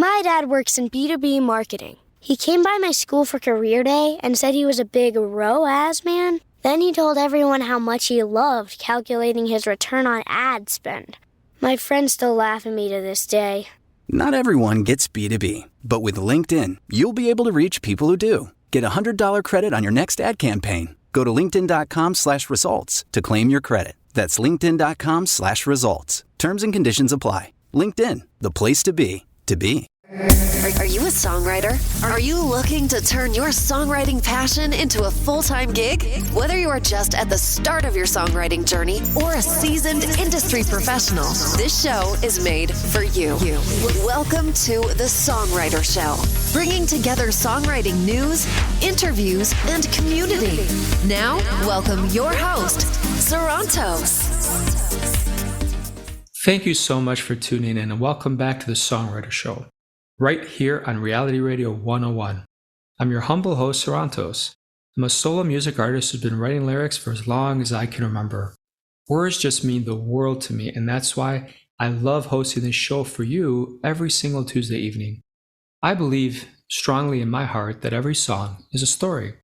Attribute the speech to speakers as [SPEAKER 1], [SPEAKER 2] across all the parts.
[SPEAKER 1] My dad works in B2B marketing. He came by my school for career day and said he was a big ROAS man. Then he told everyone how much he loved calculating his return on ad spend. My friends still laugh at me to this day.
[SPEAKER 2] Not everyone gets B2B, but with LinkedIn, you'll be able to reach people who do. Get a $100 credit on your next ad campaign. Go to linkedin.com/results to claim your credit. That's linkedin.com/results. Terms and conditions apply. LinkedIn, the place to be, to be.
[SPEAKER 3] Are you a songwriter? Are you looking to turn your songwriting passion into a full-time gig? Whether you are just at the start of your songwriting journey or a seasoned industry professional, this show is made for you. Welcome to The Songwriter Show, bringing together songwriting news, interviews, and community. Now, welcome your host, Sarantos.
[SPEAKER 4] Thank you so much for tuning in and welcome back to The Songwriter Show, right here on Reality Radio 101. I'm your humble host, Sarantos. I'm a solo music artist who's been writing lyrics for as long as I can remember. Words just mean the world to me, and that's why I love hosting this show for you every single Tuesday evening. I believe strongly in my heart that every song is a story.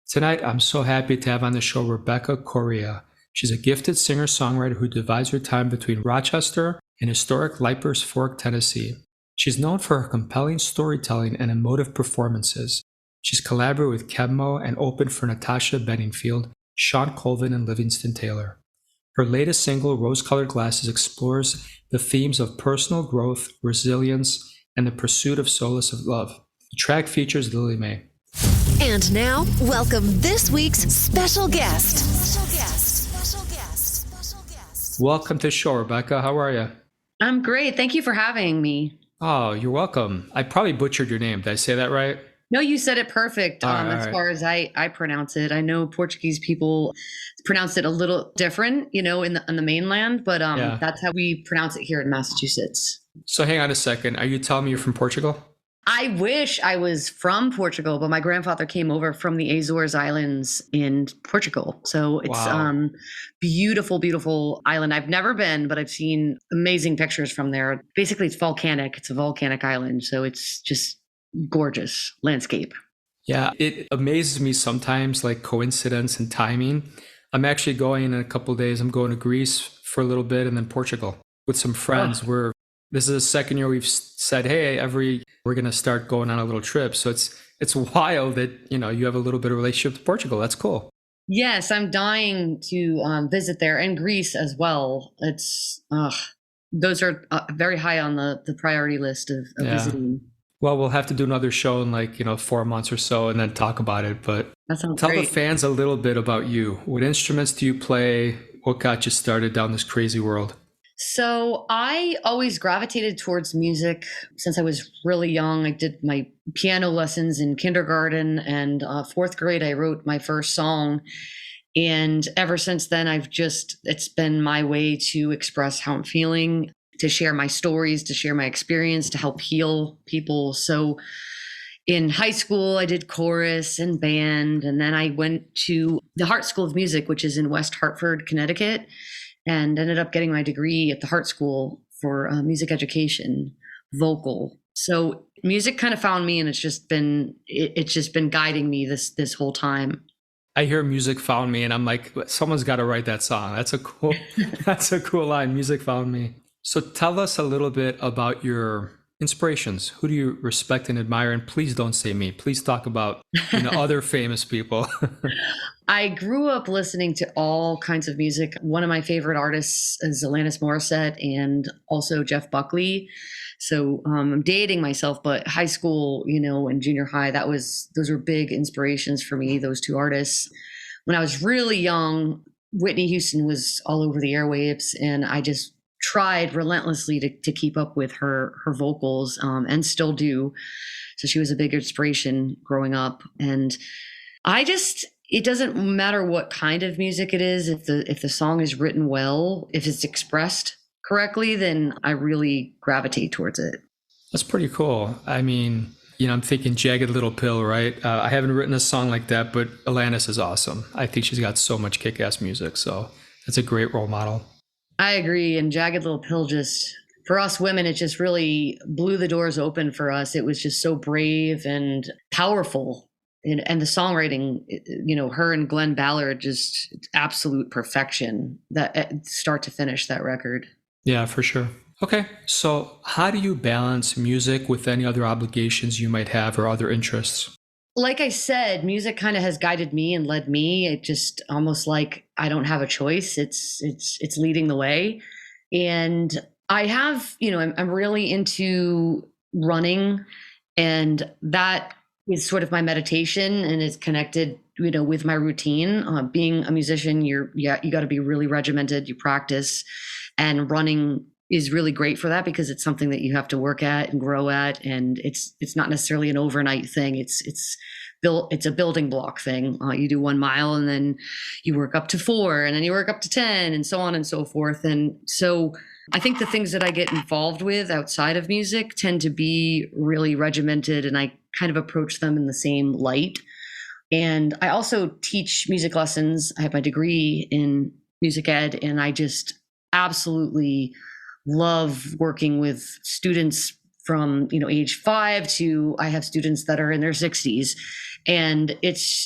[SPEAKER 4] Tonight, I'm so happy to have on the show Rebecca Correia. She's a gifted singer-songwriter who divides her time between Rochester and historic Leipers Fork, Tennessee. She's known for her compelling storytelling and emotive performances. She's collaborated with Kebmo and opened for Natasha Bedingfield, Sean Colvin, and Livingston Taylor. Her latest single, Rose-Colored Glasses, explores the themes of personal growth, resilience, and the pursuit of solace of love. The track features Lily Mae.
[SPEAKER 3] And now, welcome this week's special guest.
[SPEAKER 4] Welcome to the show, Rebecca. How are you?
[SPEAKER 5] I'm great. Thank you for having me.
[SPEAKER 4] Oh, you're welcome. I probably butchered your name. Did I say that right?
[SPEAKER 5] No, you said it perfect as
[SPEAKER 4] right.
[SPEAKER 5] far as I pronounce it. I know Portuguese people pronounce it a little different, on the mainland, but That's how we pronounce it here in Massachusetts.
[SPEAKER 4] So hang on a second. Are you telling me you're from Portugal?
[SPEAKER 5] I wish I was from Portugal, but my grandfather came over from the Azores Islands in Portugal. So it's beautiful, beautiful island. I've never been, but I've seen amazing pictures from there. Basically, it's volcanic. It's a volcanic island. So it's just gorgeous landscape.
[SPEAKER 4] Yeah, it amazes me sometimes, like coincidence and timing. I'm actually going in a couple of days. I'm going to Greece for a little bit and then Portugal with some friends. This is the second year we've said, hey, we're going to start going on a little trip. So it's wild that, you have a little bit of relationship to Portugal. That's cool.
[SPEAKER 5] Yes, I'm dying to visit there, and Greece as well. It's those are very high on the priority list of visiting.
[SPEAKER 4] Well, we'll have to do another show in 4 months or so and then talk about it. But tell
[SPEAKER 5] great.
[SPEAKER 4] the fans a little bit about you. What instruments do you play? What got you started down this crazy world?
[SPEAKER 5] So I always gravitated towards music since I was really young. I did my piano lessons in kindergarten, and fourth grade, I wrote my first song. And ever since then, it's been my way to express how I'm feeling, to share my stories, to share my experience, to help heal people. So in high school, I did chorus and band, and then I went to the Hart School of Music, which is in West Hartford, Connecticut, and ended up getting my degree at the Hart School for music education, vocal. So music kind of found me, and it's just been guiding me this whole time.
[SPEAKER 4] I hear music found me, and I'm like, someone's got to write that song. That's a cool line. Music found me. So tell us a little bit about your inspirations. Who do you respect and admire? And please don't say me. Please talk about other famous people.
[SPEAKER 5] I grew up listening to all kinds of music. One of my favorite artists is Alanis Morissette and also Jeff Buckley. So I'm dating myself, but high school, and junior high, those were big inspirations for me, those two artists. When I was really young, Whitney Houston was all over the airwaves, and I just tried relentlessly to keep up with her vocals, and still do. So she was a big inspiration growing up. And it doesn't matter what kind of music it is. If the song is written well, if it's expressed correctly, then I really gravitate towards it.
[SPEAKER 4] That's pretty cool. I mean, I'm thinking Jagged Little Pill, right? I haven't written a song like that, but Alanis is awesome. I think she's got so much kick-ass music. So that's a great role model.
[SPEAKER 5] I agree. And Jagged Little Pill, just for us women, it just really blew the doors open for us. It was just so brave and powerful. And the songwriting, her and Glenn Ballard, just absolute perfection, that start to finish, that record.
[SPEAKER 4] Yeah, for sure. Okay, so how do you balance music with any other obligations you might have or other interests?
[SPEAKER 5] Like I said, music kind of has guided me and led me. It just almost like I don't have a choice. It's leading the way. And I have, I'm really into running, and that is sort of my meditation and is connected, with my routine. Being a musician, you got to be really regimented. You practice, and running is really great for that because it's something that you have to work at and grow at, and it's not necessarily an overnight thing. It's a building block thing. You do 1 mile, and then you work up to 4, and then you work up to 10, and so on and so forth. And so I think the things that I get involved with outside of music tend to be really regimented, and I kind of approach them in the same light. And I also teach music lessons. I have my degree in music ed, and I just absolutely love working with students from, age 5 to, I have students that are in their 60s. And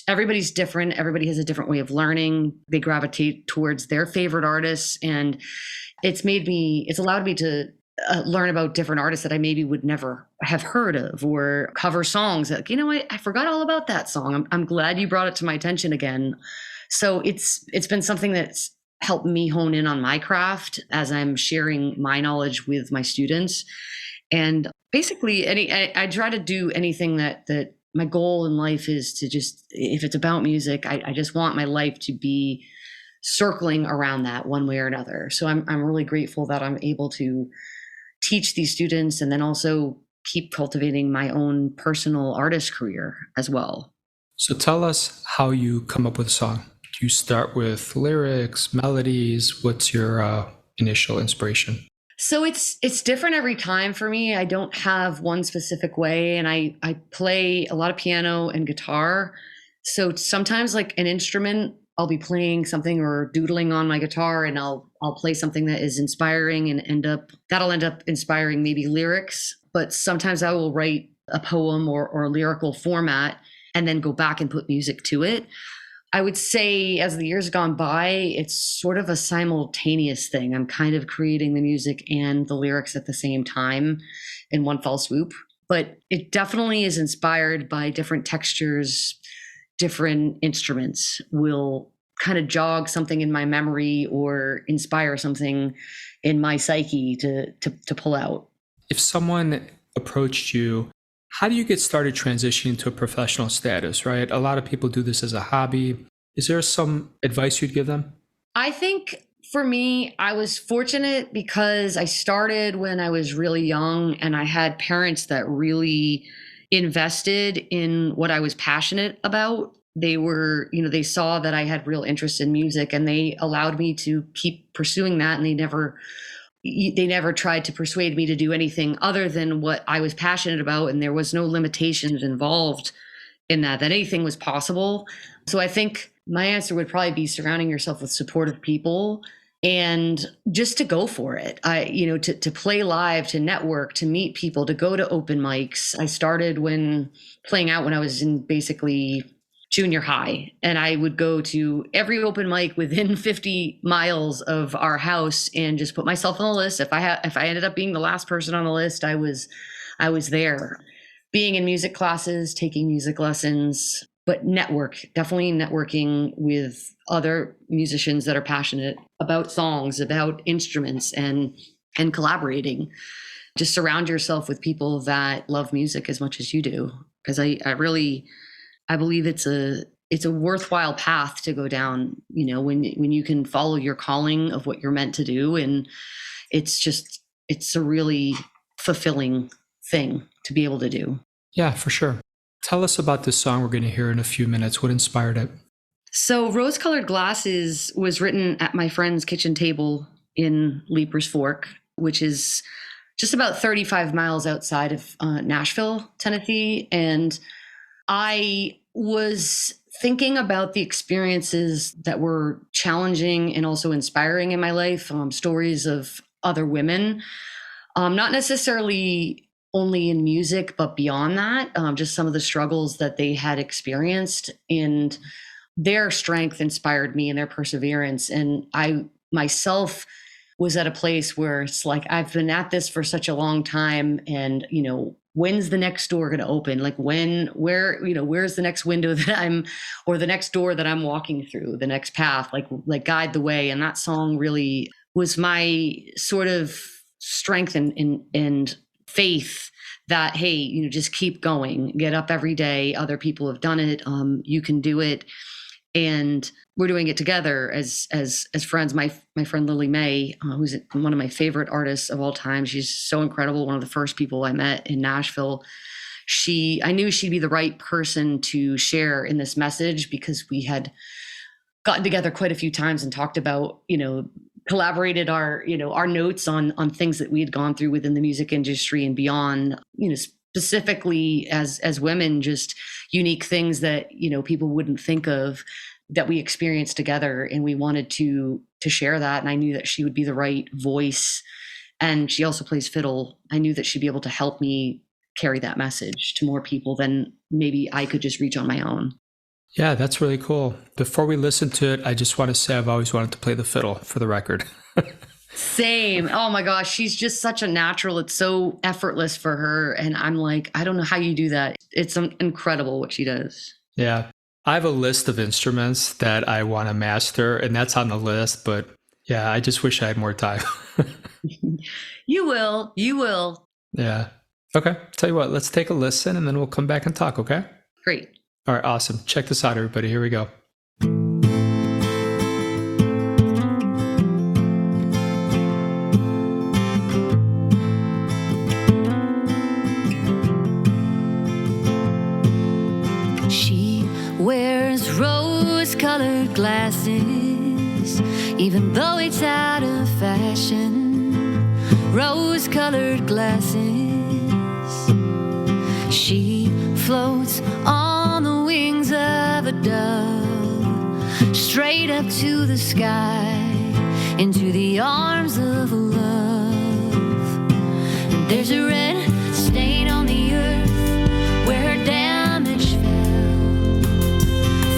[SPEAKER 5] everybody's different. Everybody has a different way of learning. They gravitate towards their favorite artists. And it's allowed me to learn about different artists that I maybe would never have heard of, or cover songs that, I forgot all about that song. I'm glad you brought it to my attention again. So it's been something that's helped me hone in on my craft as I'm sharing my knowledge with my students. And basically I try to do anything that my goal in life is to just, if it's about music, I just want my life to be circling around that one way or another. So I'm really grateful that I'm able to teach these students and then also keep cultivating my own personal artist career as well.
[SPEAKER 4] So tell us how you come up with a song. Do you start with lyrics, melodies? What's your initial inspiration?
[SPEAKER 5] So it's different every time for me. I don't have one specific way, and I play a lot of piano and guitar. So sometimes, like an instrument, I'll be playing something or doodling on my guitar, and I'll play something that is inspiring and that'll end up inspiring maybe lyrics. But sometimes I will write a poem or lyrical format and then go back and put music to it. I would say as the years gone by, it's sort of a simultaneous thing. I'm kind of creating the music and the lyrics at the same time in one fell swoop. But it definitely is inspired by different textures. Different instruments will kind of jog something in my memory or inspire something in my psyche to pull out.
[SPEAKER 4] If someone approached you, how do you get started transitioning to a professional status, right? A lot of people do this as a hobby. Is there some advice you'd give them?
[SPEAKER 5] I think for me, I was fortunate because I started when I was really young, and I had parents that really invested in what I was passionate about. They were, they saw that I had real interest in music, and they allowed me to keep pursuing that. And they never tried to persuade me to do anything other than what I was passionate about. And there was no limitations involved in that anything was possible. So I think my answer would probably be surrounding yourself with supportive people and just to go for it. To play live, to network, to meet people, to go to open mics. I started playing out when I was in basically junior high, and I would go to every open mic within 50 miles of our house and just put myself on the list. If I ended up being the last person on the list, I was there. Being in music classes, taking music lessons, but definitely networking with other musicians that are passionate about songs, about instruments, and collaborating. Just surround yourself with people that love music as much as you do, because I believe it's a worthwhile path to go down, when you can follow your calling of what you're meant to do. And it's a really fulfilling thing to be able to do.
[SPEAKER 4] Yeah, for sure. Tell us about this song we're going to hear in a few minutes. What inspired it?
[SPEAKER 5] So Rose-Colored Glasses was written at my friend's kitchen table in Leaper's Fork, which is just about 35 miles outside of Nashville, Tennessee. And I was thinking about the experiences that were challenging and also inspiring in my life, stories of other women. Not necessarily only in music, but beyond that, just some of the struggles that they had experienced, and their strength inspired me and their perseverance. And I myself was at a place where it's like, I've been at this for such a long time, and, when's the next door going to open? Like where's the next window or the next door that I'm walking through, the next path, like guide the way. And that song really was my sort of strength and faith that, hey, just keep going, get up every day. Other people have done it. You can do it. And we're doing it together as friends. My friend Lily Mae, who's one of my favorite artists of all time. She's so incredible. One of the first people I met in Nashville. I knew she'd be the right person to share in this message, because we had gotten together quite a few times and talked about, collaborated our notes on things that we had gone through within the music industry and beyond, specifically as women, just unique things that, people wouldn't think of that we experienced together. And we wanted to share that. And I knew that she would be the right voice. And she also plays fiddle. I knew that she'd be able to help me carry that message to more people than maybe I could just reach on my own.
[SPEAKER 4] Yeah, that's really cool. Before we listen to it, I just want to say I've always wanted to play the fiddle, for the record.
[SPEAKER 5] Same. Oh my gosh, she's just such a natural. It's so effortless for her. And I'm like, I don't know how you do that. It's incredible what she does.
[SPEAKER 4] Yeah. I have a list of instruments that I want to master, and that's on the list. But yeah, I just wish I had more time.
[SPEAKER 5] You will. You will.
[SPEAKER 4] Yeah. Okay. Tell you what, let's take a listen and then we'll come back and talk, okay?
[SPEAKER 5] Great.
[SPEAKER 4] All right, awesome. Check this out, everybody. Here we go.
[SPEAKER 6] She wears rose-colored glasses, even though it's out of fashion. Rose-colored glasses. She floats on the wings of a dove, straight up to the sky, into the arms of love. And there's a red stain on the earth where her damage fell,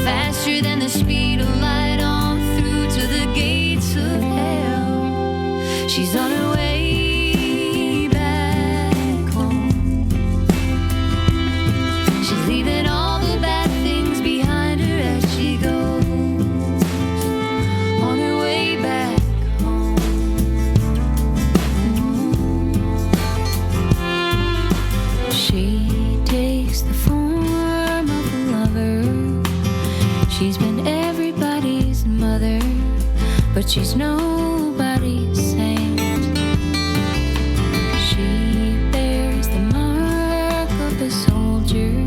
[SPEAKER 6] faster than the speed of light on through to the gates of hell. She's on her way leaving all the bad things behind her as she goes on her way back home. She takes the form of a lover. She's been everybody's mother, but she's nobody's saint. She bears the mark of a soldier,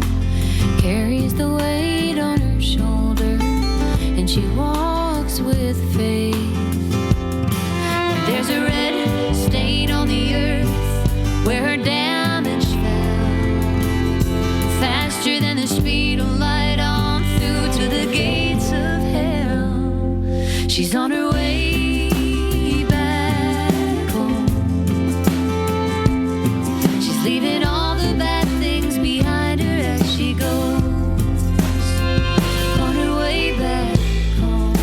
[SPEAKER 6] carries the weight on her shoulder, and she walks with faith. There's a red stain on the earth where her damage fell, faster than the speed of light on through to the gates of hell. She's on her way back home. She's leaving all the bad things behind her as she goes on her way back home.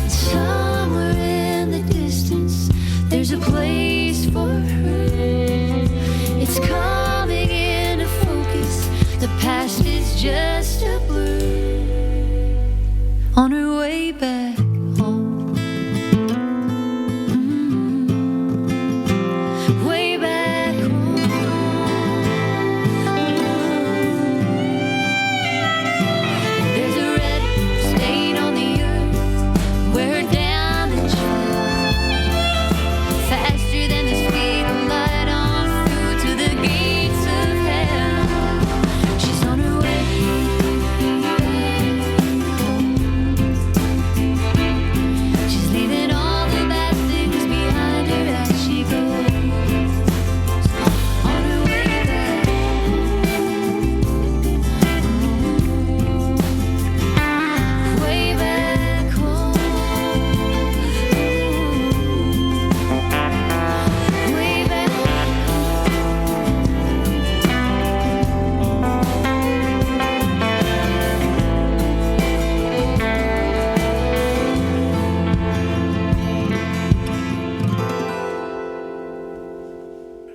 [SPEAKER 6] Somewhere in the distance, there's a place for her. It's coming into focus. The past is just a blur. On her way back home. Way back home. There's a red stain on the earth where her damage fell, faster than the speed of light on through to the gates of hell. She's on her way back home.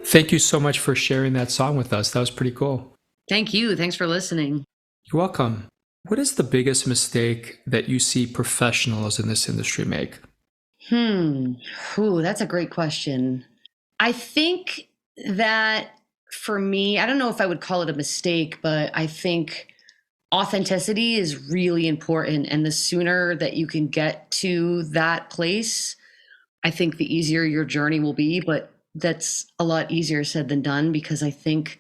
[SPEAKER 4] Thank you so much for sharing that song with us. That was pretty cool.
[SPEAKER 5] Thank you. Thanks for listening.
[SPEAKER 4] You're welcome. What is the biggest mistake that you see professionals in this industry make?
[SPEAKER 5] Ooh, that's a great question. I think that for me, I don't know if I would call it a mistake, but I think authenticity is really important. And the sooner that you can get to that place, I think the easier your journey will be. But that's a lot easier said than done, because I think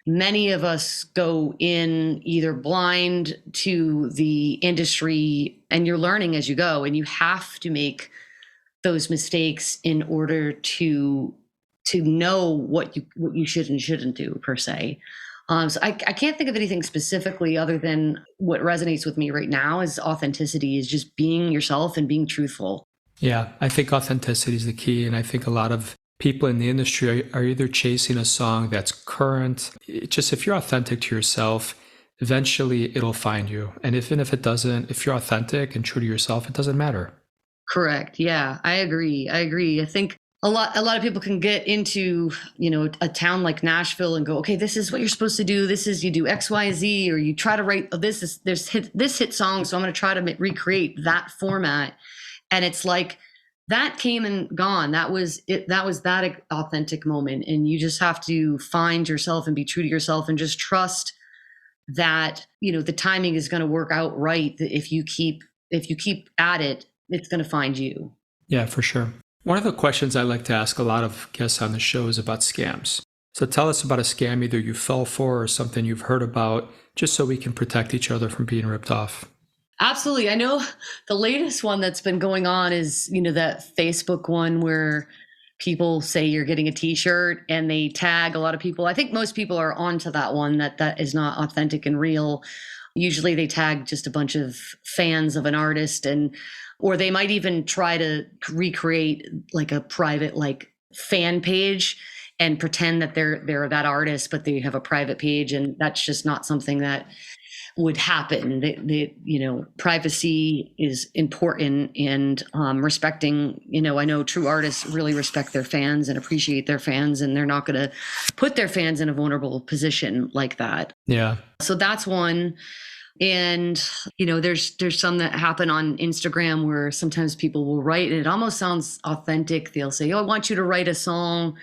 [SPEAKER 5] many of us go in either blind to the industry, and you're learning as you go, and you have to make those mistakes in order to know what you should and shouldn't do, per se. So I can't think of anything specifically other than what resonates with me right now is authenticity, is just being yourself and being truthful.
[SPEAKER 4] Yeah, I think authenticity is the key. And I think a lot of people in the industry are either chasing a song that's current. Just if you're authentic to yourself, eventually it'll find you. And even if it doesn't, if you're authentic and true to yourself, it doesn't matter.
[SPEAKER 5] Correct. Yeah, I agree. I think a lot of people can get into, a town like Nashville and go, okay, this is what you're supposed to do. This is, you do X, Y, Z, or you try to write, this hit song. So I'm going to try to recreate that format. And it's like, that came and gone. That was it. That was that authentic moment. And you just have to find yourself and be true to yourself and just trust that, the timing is going to work out right. That if you keep at it, it's going to find you.
[SPEAKER 4] Yeah, for sure. One of the questions I like to ask a lot of guests on the show is about scams. So tell us about a scam either you fell for or something you've heard about, just so we can protect each other from being ripped off.
[SPEAKER 5] Absolutely. I know the latest one that's been going on is, that Facebook one where people say you're getting a t-shirt and they tag a lot of people. I think most people are onto that one, that is not authentic and real. Usually they tag just a bunch of fans of an artist, or they might even try to recreate like a private fan page and pretend that they're that artist, but they have a private page, and that's just not something that would happen. Privacy is important, and respecting, I know true artists really respect their fans and appreciate their fans, and they're not going to put their fans in a vulnerable position like that.
[SPEAKER 4] Yeah.
[SPEAKER 5] So that's one. And, there's some that happen on Instagram where sometimes people will write, and it almost sounds authentic. They'll say, oh, I want you to write a song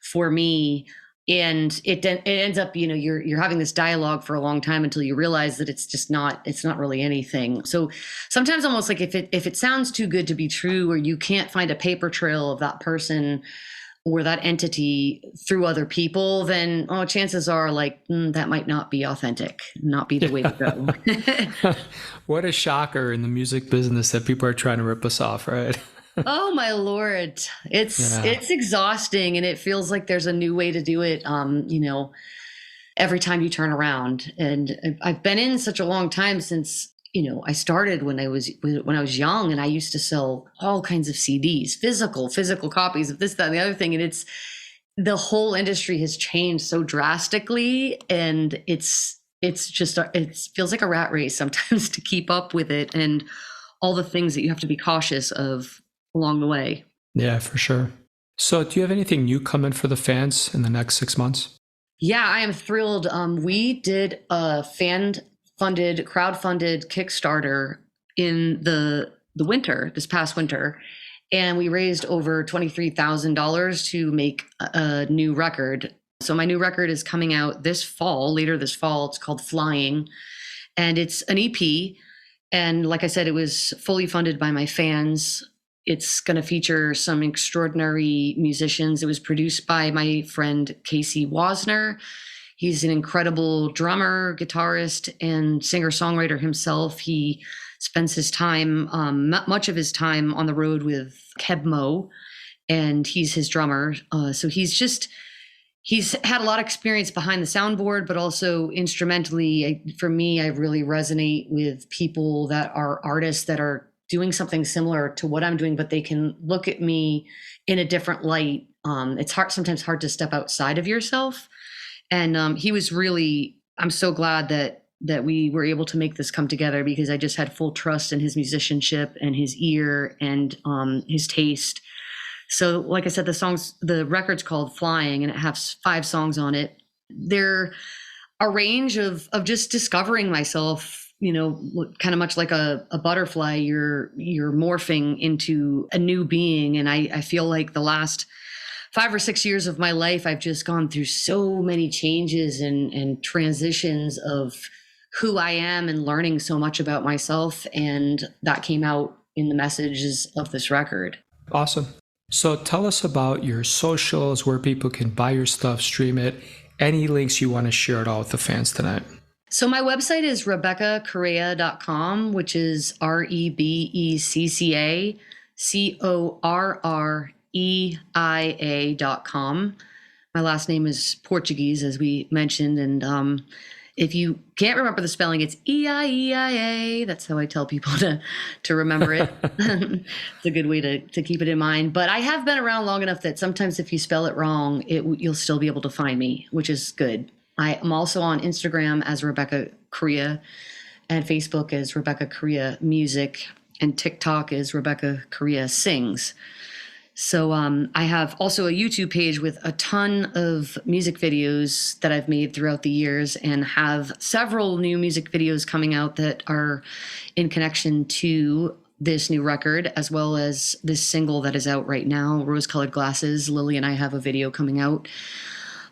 [SPEAKER 5] for me. And it ends up, you're having this dialogue for a long time until you realize that it's not really anything. So sometimes almost like if it sounds too good to be true, or you can't find a paper trail of that person or that entity through other people, then chances are that might not be authentic, not be the way to go.
[SPEAKER 4] What a shocker in the music business that people are trying to rip us off, right?
[SPEAKER 5] Oh my Lord. It's exhausting, and it feels like there's a new way to do it. Every time you turn around. And I've been in such a long time since, I started when I was young, and I used to sell all kinds of CDs, physical copies of this, that, and the other thing. And the whole industry has changed so drastically, and it feels like a rat race sometimes to keep up with it, and all the things that you have to be cautious of along the way.
[SPEAKER 4] Yeah, for sure. So do you have anything new coming for the fans in the next 6 months?
[SPEAKER 5] Yeah, I am thrilled. We did a crowdfunded Kickstarter in the winter, this past winter, and we raised over $23,000 to make a new record. So my new record is coming out later this fall. It's called Flying, and it's an EP. And like I said, it was fully funded by my fans. It's going to feature some extraordinary musicians. It was produced by my friend Casey Wasner. He's an incredible drummer, guitarist, and singer-songwriter himself. He spends his time, much of his time, on the road with Kebmo, and he's his drummer. So he's had a lot of experience behind the soundboard, but also instrumentally. For me, I really resonate with people that are artists that are doing something similar to what I'm doing, but they can look at me in a different light. It's sometimes hard to step outside of yourself. And he was really, I'm so glad that we were able to make this come together, because I just had full trust in his musicianship and his ear and his taste So like I said, the record's called Flying, and it has 5 songs on it. They're a range of just discovering myself, kind of much like a butterfly. You're morphing into a new being. And I feel like the last 5 or 6 years of my life, I've just gone through so many changes and transitions of who I am and learning so much about myself. And that came out in the messages of this record.
[SPEAKER 4] Awesome. So tell us about your socials, where people can buy your stuff, stream it, any links you want to share at all with the fans tonight.
[SPEAKER 5] So my website is RebeccaCorreia.com, which is RebeccaCorreia.com. My last name is Portuguese, as we mentioned. And if you can't remember the spelling, it's E-I-E-I-A. That's how I tell people to remember it. It's a good way to keep it in mind. But I have been around long enough that sometimes if you spell it wrong, you'll still be able to find me, which is good. I am also on Instagram as Rebecca Correia, and Facebook as Rebecca Correia Music, and TikTok is Rebecca Correia Sings. So I have also a YouTube page with a ton of music videos that I've made throughout the years, and have several new music videos coming out that are in connection to this new record, as well as this single that is out right now, Rose Colored Glasses. Lily and I have a video coming out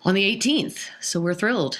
[SPEAKER 5] on the 18th. So we're thrilled.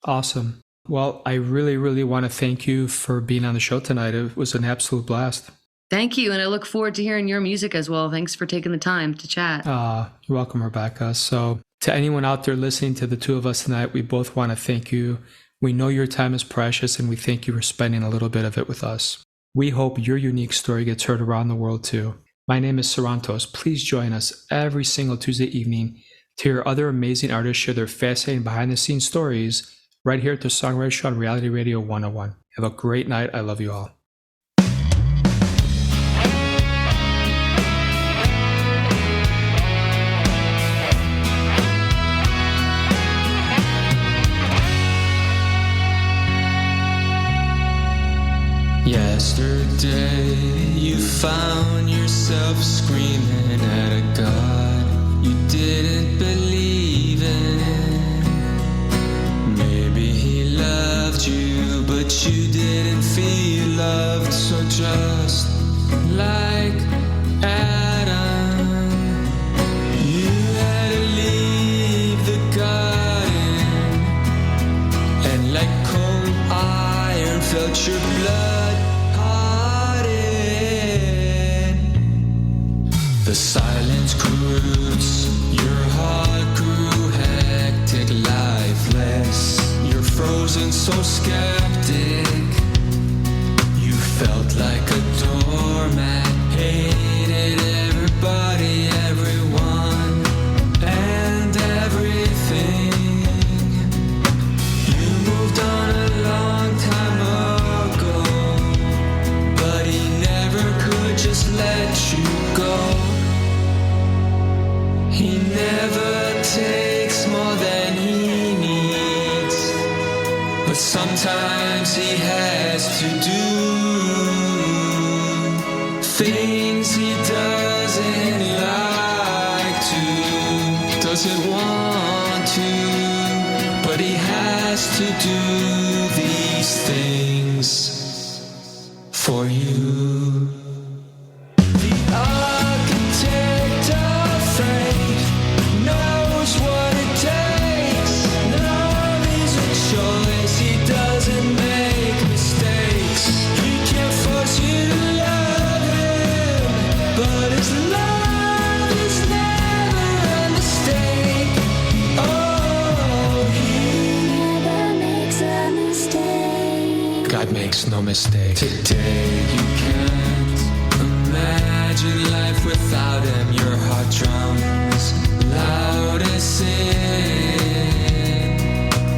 [SPEAKER 4] Awesome. Well, I really, really want to thank you for being on the show tonight. It was an absolute blast.
[SPEAKER 5] Thank you. And I look forward to hearing your music as well. Thanks for taking the time to chat.
[SPEAKER 4] You're welcome, Rebecca. So to anyone out there listening to the two of us tonight, we both want to thank you. We know your time is precious, and we thank you for spending a little bit of it with us. We hope your unique story gets heard around the world too. My name is Sarantos. Please join us every single Tuesday evening to hear other amazing artists share their fascinating behind-the-scenes stories right here at the Songwriter Show on Reality Radio 101. Have a great night. I love you all.
[SPEAKER 7] Yesterday you found yourself screaming at a God you didn't believe in. Maybe he loved you, but you didn't feel loved. So just like Adam, you had to leave the garden, and like cold iron felt your blood. The silence grew roots, your heart grew hectic, lifeless. You're frozen, so skeptic. You felt like a doormat, hated everybody, everyone, and everything. You moved on a long time ago, but he never could just let you go. He never takes more than he needs, but sometimes he has to do things he doesn't like to, doesn't want to, but he has to do these things for you. The architect of fate knows what it takes. Love is a choice, he doesn't make mistakes. He can't force you to love him, but his love is never a mistake. Oh, he never makes a mistake. God makes no mistake. Today you can't imagine life without him. Your heart drums loud as sin.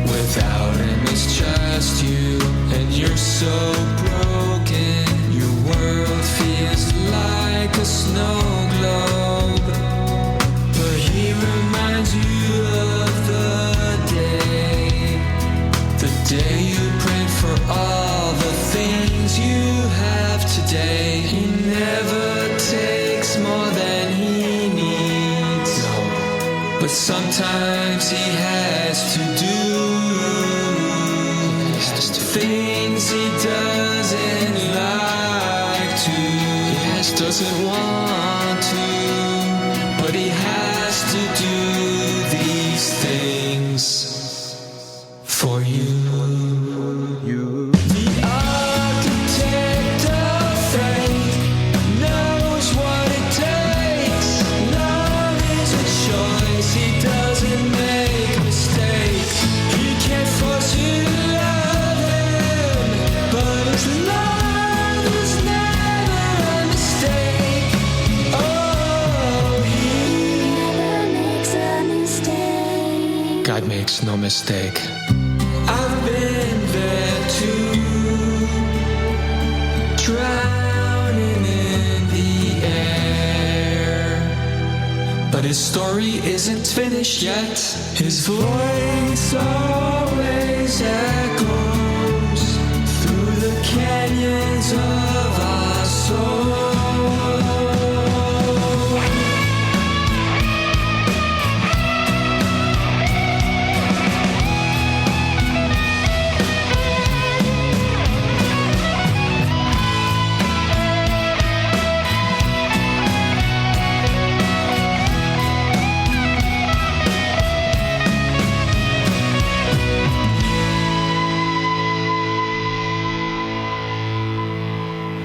[SPEAKER 7] Without him it's just you, and you're so broken. Your world feels like a snow globe, but he reminds you of the day you prayed for all the things but sometimes he has to do things he doesn't like to. He doesn't want to, but he has to do these things for you. The architect of fate knows what it takes. Love is a choice. He doesn't make mistakes. He can't force you to love him, but his love is never a mistake. Oh, he never makes a mistake. God makes no mistake. I've been there too, drowning in the air. But his story isn't finished yet. His voice always echoes through the canyons of our soul.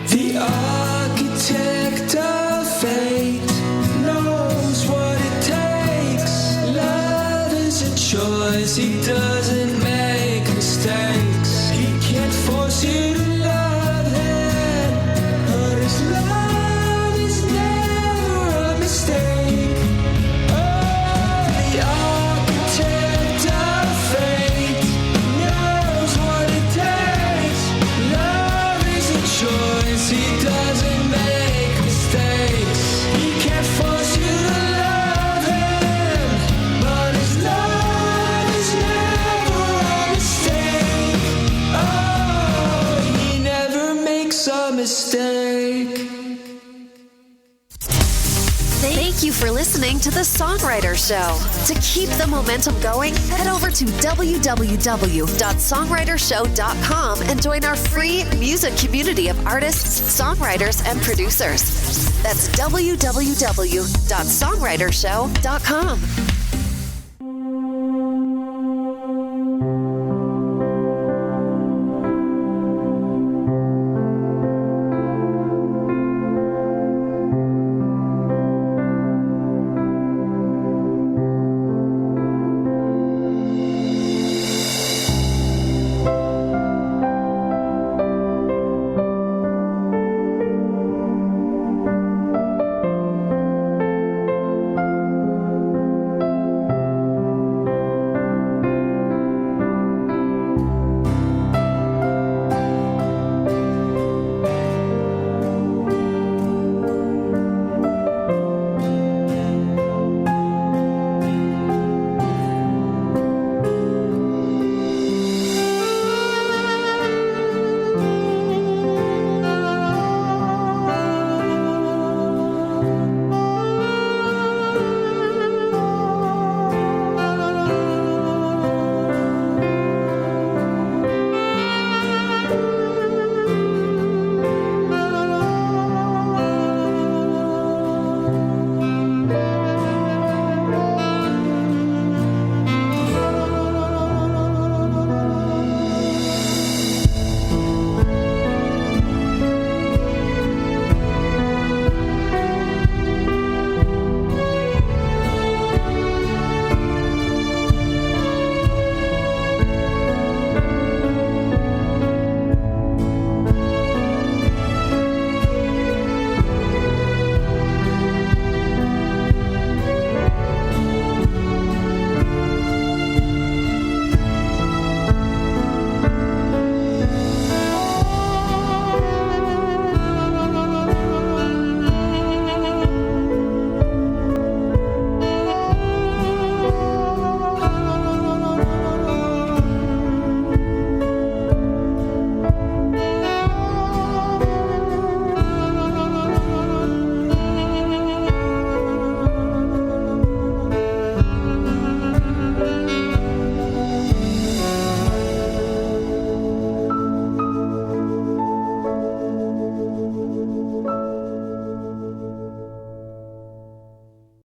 [SPEAKER 7] The architect of fate knows what it takes. Love is a choice. He doesn't make mistakes. He can't force you to love him, but his love is never a mistake. Oh, the architect of fate knows what it takes. Love is a choice. He doesn't make mistakes. He can't force you to love him, but his love is never a mistake. Oh, he never makes a mistake.
[SPEAKER 3] Thank you for listening to The Songwriter Show. To keep the momentum going, head over to www.songwritershow.com and join our free music community of artists, songwriters, and producers. That's www.songwritershow.com.